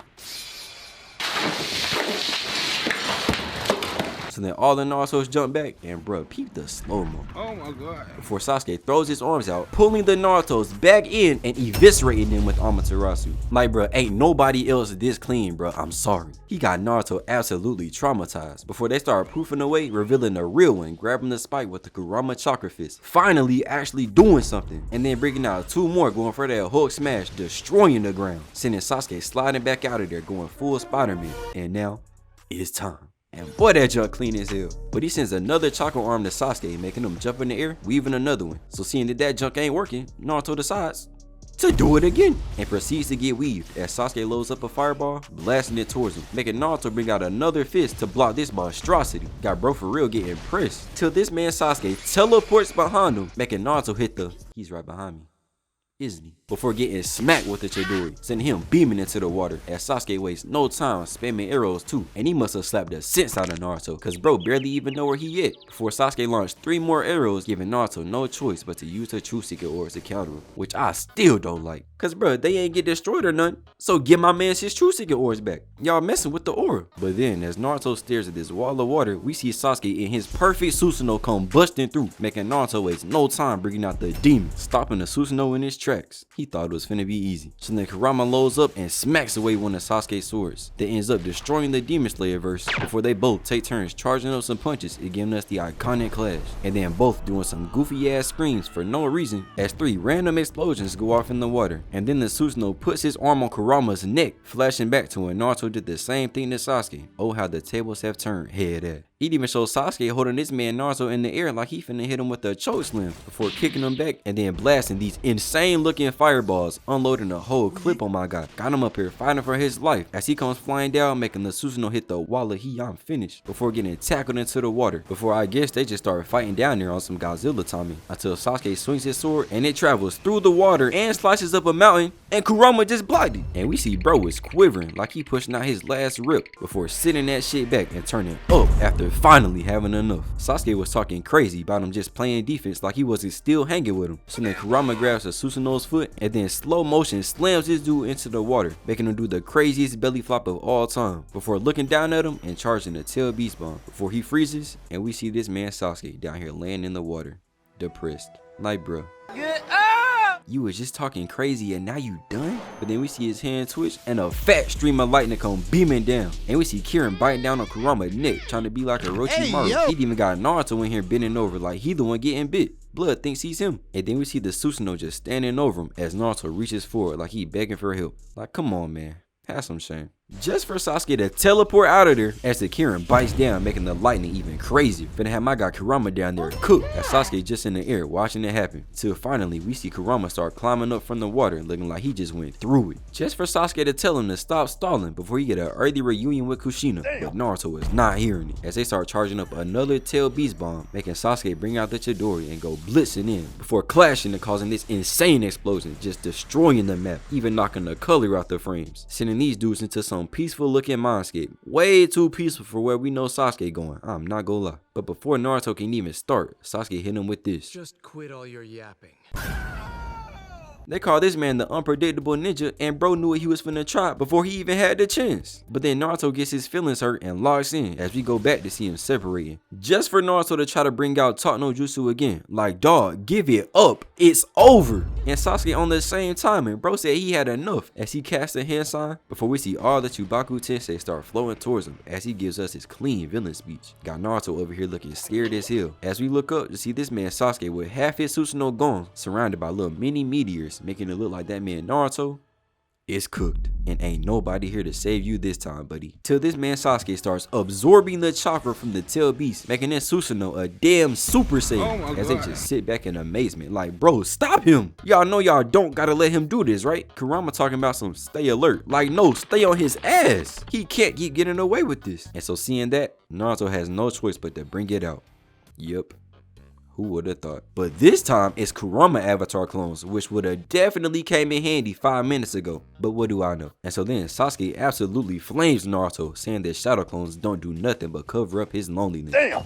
so then all the Naruto's jump back and bro peep the slow-mo. Oh my god. Before Sasuke throws his arms out, pulling the Naruto's back in and eviscerating them with Amaterasu. Like bro, ain't nobody else this clean, bro. I'm sorry. He got Naruto absolutely traumatized before they start poofing away, revealing the real one, grabbing the spike with the Kurama chakra fist, finally actually doing something, and then bringing out 2 more going for that Hulk smash, destroying the ground, sending Sasuke sliding back out of there going full Spider-Man. And now it's time. And boy, that junk clean as hell. But he sends another chakra arm to Sasuke, making him jump in the air, weaving another one. So seeing that junk ain't working, Naruto decides to do it again and proceeds to get weaved as Sasuke loads up a fireball, blasting it towards him, making Naruto bring out another fist to block this monstrosity. Got bro for real getting pressed till this man Sasuke teleports behind him, making Naruto hit the "he's right behind me, isn't he?" before getting smacked with the Chidori, sending him beaming into the water as Sasuke wastes no time spamming arrows too, and he must have slapped the sense out of Naruto cause bro barely even know where he at before Sasuke launched 3 more arrows, giving Naruto no choice but to use her true secret orbs to counter him, which I still don't like cause bro they ain't get destroyed or nothing, so give my man his true secret orbs back. Y'all messing with the aura. But then as Naruto stares at this wall of water, we see Sasuke in his perfect Susanoo come busting through, making Naruto waste no time bringing out the demon, stopping the Susanoo in his tracks. He thought it was finna be easy. So then Kurama loads up and smacks away one of Sasuke's swords that ends up destroying the Demon Slayer verse before they both take turns charging up some punches and giving us the iconic clash. And then both doing some goofy ass screams for no reason as 3 random explosions go off in the water. And then the Susanoo puts his arm on Kurama's neck, flashing back to when Naruto did the same thing to Sasuke. Oh, how the tables have turned head at. He'd even show Sasuke holding this man Naruto in the air like he finna hit him with a choke slam before kicking him back and then blasting these insane looking fireballs, unloading a whole clip on my guy. Got him up here fighting for his life as he comes flying down, making the Susanoo hit the wall of I'm finished before getting tackled into the water. Before I guess they just start fighting down there on some Godzilla Tommy until Sasuke swings his sword and it travels through the water and slices up a mountain and Kurama just blocked it. And we see bro is quivering like he pushing out his last rip before sitting that shit back and turning up after finally having enough. Sasuke was talking crazy about him just playing defense like he wasn't still hanging with him. So then Kurama grabs a Susanoo's foot and then slow motion slams this dude into the water, making him do the craziest belly flop of all time before looking down at him and charging a tail beast bomb before he freezes and we see this man Sasuke down here laying in the water, depressed. Like bro, you was just talking crazy and now you done? But then we see his hand twitch and a fat stream of lightning come beaming down. And we see Kirin biting down on Kurama's neck, trying to be like a Orochimaru. He even got Naruto in here bending over like he the one getting bit. blood thinks he's him. And then we see the Susanoo just standing over him as Naruto reaches forward like he begging for help. Like, come on, man. Have some shame. Just for Sasuke to teleport out of there as the Kirin bites down, making the lightning even crazier. Finna have my guy Kurama down there cooked as Sasuke just in the air watching it happen. Till finally we see Kurama start climbing up from the water looking like he just went through it. Just for Sasuke to tell him to stop stalling before he get an early reunion with Kushina. But Naruto is not hearing it as they start charging up another tail beast bomb, making Sasuke bring out the Chidori and go blitzing in before clashing and causing this insane explosion, just destroying the map, even knocking the color out the frames, sending these dudes into some peaceful looking mindscape. Way too peaceful for where we know Sasuke going. I'm not gonna lie. But before Naruto can even start, Sasuke hit him with this. Just quit all your yapping. They call this man the unpredictable ninja, and bro knew what he was finna try before he even had the chance. But then Naruto gets his feelings hurt and locks in as we go back to see him separating. Just for Naruto to try to bring out Talk no Jutsu again. Like, dog, give it up. It's over. And Sasuke on the same timing, bro said he had enough as he cast a hand sign before we see all the Chubaku Tensei start flowing towards him as he gives us his clean villain speech. Got Naruto over here looking scared as hell as we look up to see this man Sasuke with half his Susanoo gone, surrounded by little mini meteors, making it look like that man Naruto is cooked. And ain't nobody here to save you this time, buddy. Till this man Sasuke starts absorbing the chakra from the tail beast, making this Susanoo a damn Super Saiyan as they just sit back in amazement like, bro, stop him. Y'all know y'all don't gotta let him do this, right? Kurama talking about some stay alert. Like, no, stay on his ass. He can't keep getting away with this. And so seeing that, Naruto has no choice but to bring it out. Yep. Who would have thought? But this time it's Kurama avatar clones, which would have definitely came in handy 5 minutes ago. But what do I know? And so then Sasuke absolutely flames Naruto, saying that shadow clones don't do nothing but cover up his loneliness. Damn!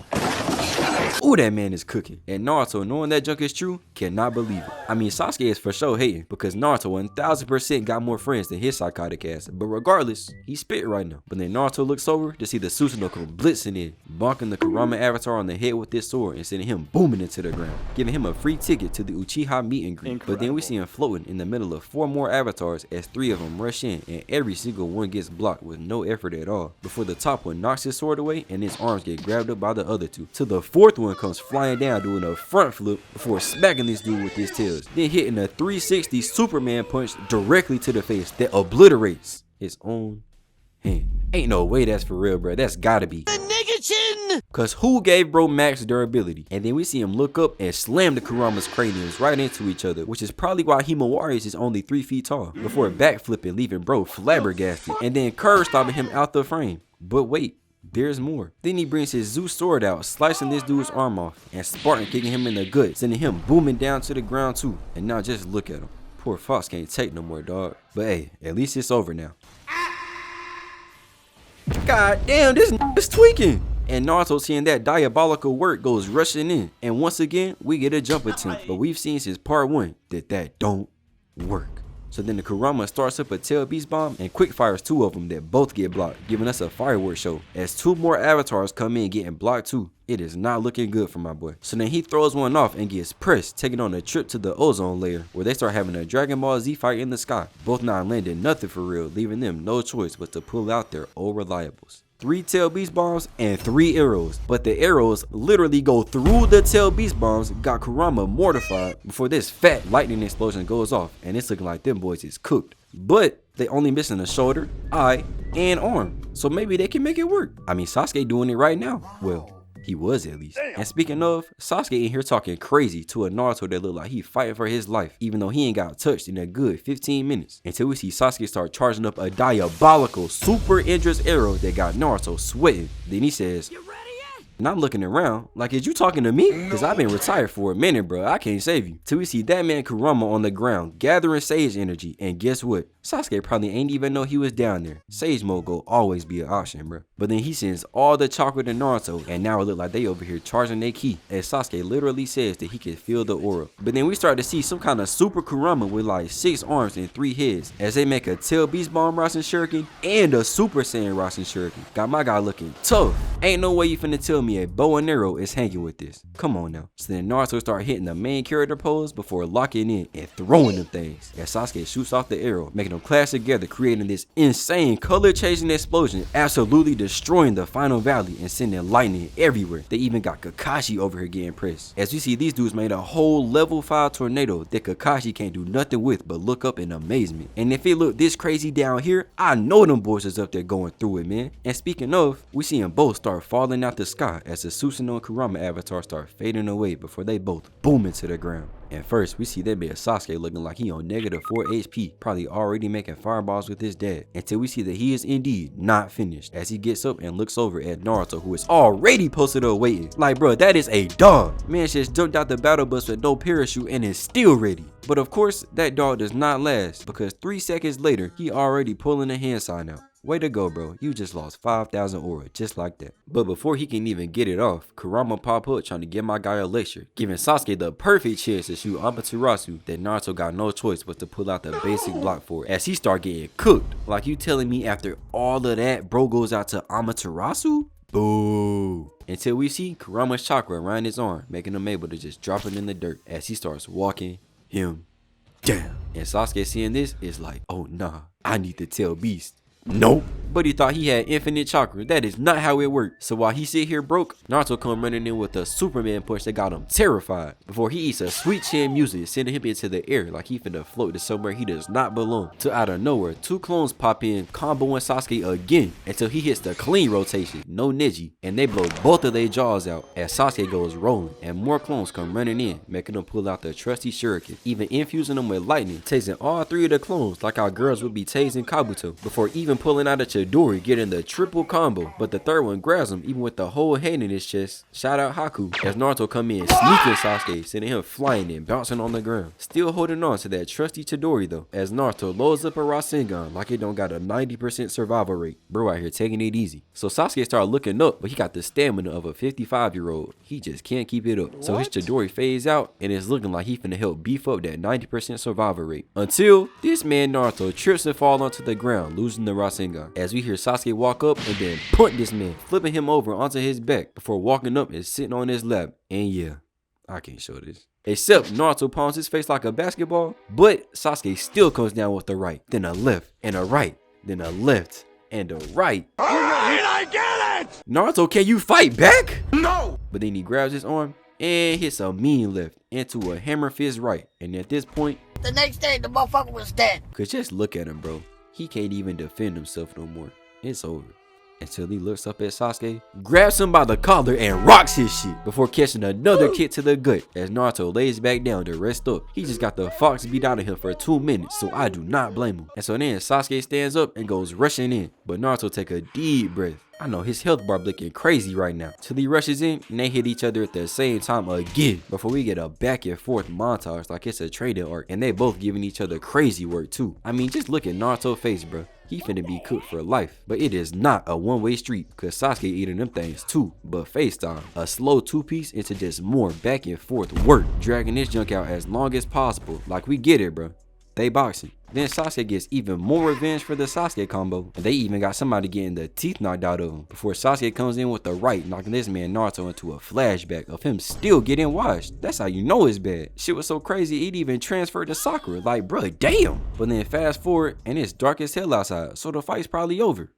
Ooh, that man is cooking. And Naruto, knowing that junk is true, cannot believe it. I mean, Sasuke is for sure hating because Naruto 1000% got more friends than his psychotic ass. But regardless, he spit right now. But then Naruto looks over to see the Susanoo come blitzing in, bonking the Kurama avatar on the head with this sword and sending him booming into the ground, giving him a free ticket to the Uchiha meet and greet. But then we see him floating in the middle of 4 more avatars as 3 of them rush in, and every single one gets blocked with no effort at all, before the top one knocks his sword away and his arms get grabbed up by the other 2, till the 4th one comes flying down doing a front flip before smacking this dude with his tails, then hitting a 360 Superman punch directly to the face that obliterates his own hand. Ain't no way that's for real, bro. That's gotta be. Cause who gave bro max durability? And then we see him look up and slam the Kurama's craniums right into each other, which is probably why Himawari's is only 3 feet tall, before backflipping, leaving bro flabbergasted, and then curve stopping him out the frame. But wait, there's more. Then he brings his Zeus sword out, slicing this dude's arm off, and Spartan kicking him in the gut, sending him booming down to the ground too. And now just look at him. Poor Fox can't take no more, dog. But hey, at least it's over now. God damn, this is tweaking. And Naruto, seeing that diabolical work, goes rushing in. And once again, we get a jump attempt. But we've seen since part 1 that don't work. So then the Kurama starts up a tail beast bomb and quick fires 2 of them that both get blocked, giving us a fireworks show as 2 more avatars come in getting blocked too. It is not looking good for my boy. So then he throws one off and gets pressed, taking on a trip to the ozone layer where they start having a Dragon Ball Z fight in the sky. Both not landing nothing for real, leaving them no choice but to pull out their old reliables. 3 tail beast bombs and 3 arrows, but the arrows literally go through the tail beast bombs, got Kurama mortified before this fat lightning explosion goes off, and it's looking like them boys is cooked. But they only missing a shoulder, eye, and arm, so maybe they can make it work. I mean, Sasuke doing it right now. Well, he was at least. And speaking of, Sasuke in here talking crazy to a Naruto that look like he fighting for his life, even though he ain't got touched in a good 15 minutes. Until we see Sasuke start charging up a diabolical super Indra's arrow that got Naruto sweating. Then he says, and I'm looking around like, is you talking to me? Cause I've been retired for a minute, bro. I can't save you. Till we see that man Kurama on the ground gathering sage energy, and guess what? Sasuke probably ain't even know he was down there. Sage mode go always be an option, bro. But then he sends all the chakra to Naruto, and now it look like they over here charging their ki, as Sasuke literally says that he can feel the aura. But then we start to see some kind of super Kurama with like 6 arms and 3 heads, as they make a tail beast bomb Rasen Shuriken and a super Saiyan Rasen Shuriken. Got my guy looking tough. Ain't no way you finna tell me me a bow and arrow is hanging with this. Come on now. So then Naruto start hitting the main character pose before locking in and throwing them things. As Sasuke shoots off the arrow, making them clash together, creating this insane color-changing explosion, absolutely destroying the final valley and sending lightning everywhere. They even got Kakashi over here getting pressed. As you see, these dudes made a whole level 5 tornado that Kakashi can't do nothing with but look up in amazement. And if it looked this crazy down here, I know them boys is up there going through it, man. And speaking of, we see them both start falling out the sky as the Susanoo and Kurama avatar start fading away before they both boom into the ground. And first, we see that man Sasuke looking like he on -4 HP, probably already making fireballs with his dad, until we see that he is indeed not finished as he gets up and looks over at Naruto, who is already posted up waiting. Like, bro, that is a dog. Man just jumped out the battle bus with no parachute and is still ready. But of course, that dog does not last, because 3 seconds later, he already pulling a hand sign out. Way to go, bro. You just lost 5,000 aura just like that. But before he can even get it off, Kurama pop up trying to give my guy a lecture, giving Sasuke the perfect chance to shoot Amaterasu that Naruto got no choice but to pull out the basic block for, as he start getting cooked. Like, you telling me after all of that, bro goes out to Amaterasu? Boo. Until we see Kurama's chakra around his arm, making him able to just drop it in the dirt as he starts walking him down. And Sasuke seeing this is like, oh nah, I need to tell Beast. Nope. But he thought he had infinite chakra. That is not how it worked. So while he sit here broke, Naruto come running in with a Superman punch that got him terrified before he eats a sweet chin music, sending him into the air like he finna float to somewhere he does not belong. To out of nowhere, 2 clones pop in, comboing Sasuke again until he hits the clean rotation, no Neji, and they blow both of their jaws out as Sasuke goes rolling, and more clones come running in, making them pull out the trusty shuriken, even infusing them with lightning, tasing all 3 of the clones like how girls would be tasing Kabuto, before even pulling out a Chidori, getting the triple combo. But the third one grabs him even with the whole hand in his chest. Shout out Haku as Naruto come in sneaking Sasuke, sending him flying and bouncing on the ground. Still holding on to that trusty Chidori though, as Naruto loads up a Rasengan like it don't got a 90% survival rate. Bro out here taking it easy. So Sasuke started looking up, but he got the stamina of a 55-year-old. He just can't keep it up. So his Chidori fades out and it's looking like he finna help beef up that 90% survival rate. Until this man Naruto trips and falls onto the ground, losing the Rasengan. As we hear Sasuke walk up and then punt this man, flipping him over onto his back before walking up and sitting on his lap. And yeah, I can't show this. Except Naruto palms his face like a basketball, but Sasuke still comes down with the right, then a left, and a right, then a left, and a right. Alright, I get it! Naruto, can you fight back? No! But then he grabs his arm and hits a mean left into a hammer fist right. And at this point, the next day the motherfucker was dead. cause just look at him, bro. He can't even defend himself no more. It's over. Until he looks up at Sasuke, grabs him by the collar and rocks his shit before catching another kick to the gut as Naruto lays back down to rest up. He just got the fox beat out of him for 2 minutes, so I do not blame him. And so then Sasuke stands up and goes rushing in, but Naruto take a deep breath. I know his health bar looking crazy right now. Till he rushes in and they hit each other at the same time again before we get a back and forth montage like it's a trading arc, and they both giving each other crazy work too. I mean, just look at Naruto's face, bro. He finna be cooked for life. But it is not a one-way street, cause Sasuke eating them things too. But FaceTime, a slow 2-piece into just more back and forth work, dragging this junk out as long as possible. Like, we get it, bro. They boxing. Then Sasuke gets even more revenge for the Sasuke combo. And they even got somebody getting the teeth knocked out of him before Sasuke comes in with the right, knocking this man Naruto into a flashback of him still getting washed. That's how you know it's bad. Shit was so crazy it even transferred to Sakura. Like, bruh, damn. But then fast forward and it's dark as hell outside, so the fight's probably over.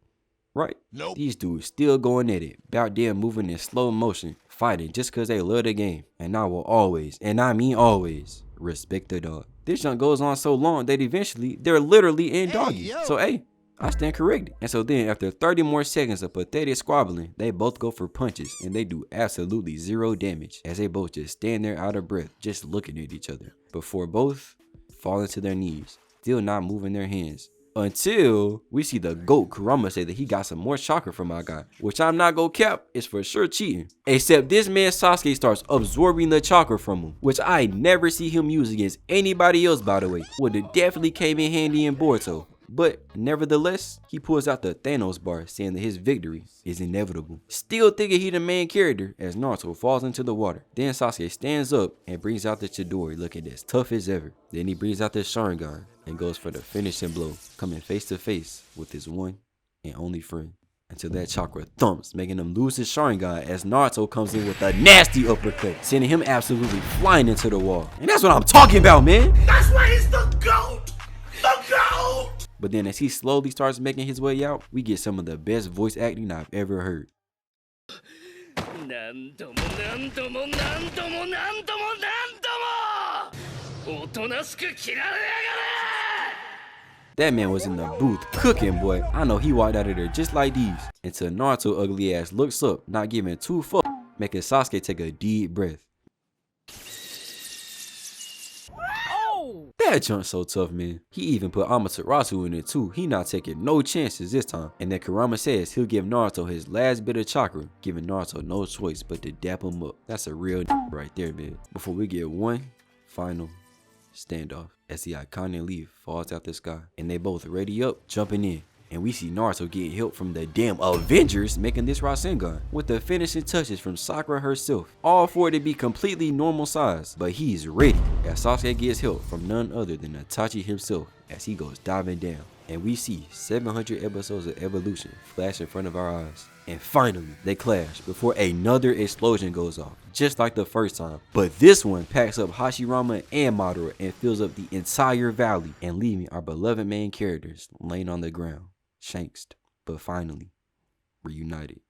Right? Nope. These dudes still going at it, about damn moving in slow motion, fighting just cause they love the game. And I will always, and I mean always, respect the dog. This junk goes on so long that eventually they're literally in doggy. So hey, I stand corrected. And so then after 30 more seconds of pathetic squabbling, they both go for punches and they do absolutely 0 damage as they both just stand there out of breath, just looking at each other before both fall to their knees, still not moving their hands. Until we see the GOAT Kurama say that he got some more chakra from my guy, which I'm not gonna cap, is for sure cheating. Except this man Sasuke starts absorbing the chakra from him, which I never see him use against anybody else, by the way. Would have definitely came in handy in Boruto. But nevertheless, he pulls out the Thanos bar, saying that his victory is inevitable. Still thinking he the main character as Naruto falls into the water. Then Sasuke stands up and brings out the Chidori, looking as tough as ever. Then he brings out the Sharingan and goes for the finishing blow, coming face to face with his one and only friend. until that chakra thumps, making him lose his Sharingan as Naruto comes in with a nasty uppercut, sending him absolutely flying into the wall. And that's what I'm talking about, man. That's why he's the GOAT! The GOAT! But then as he slowly starts making his way out, we get some of the best voice acting I've ever heard. That man was in the booth cooking, boy. I know he walked out of there just like these. Until Naruto ugly ass looks up, not giving two fucks, making Sasuke take a deep breath. That junk's so tough, man. He even put Amaterasu in it too. He not taking no chances this time. And then Kurama says he'll give Naruto his last bit of chakra, giving Naruto no choice but to dap him up. That's a real right there, man. Before we get one final standoff as the iconic leaf falls out the sky and they both ready up, jumping in. And we see Naruto getting help from the damn Avengers making this Rasengan with the finishing touches from Sakura herself, all for it to be completely normal size. But he's ready as Sasuke gets help from none other than Itachi himself as he goes diving down. And we see 700 episodes of evolution flash in front of our eyes. And finally, they clash before another explosion goes off, just like the first time. But this one packs up Hashirama and Madara and fills up the entire valley and leaving our beloved main characters laying on the ground, shanksed, but finally reunited.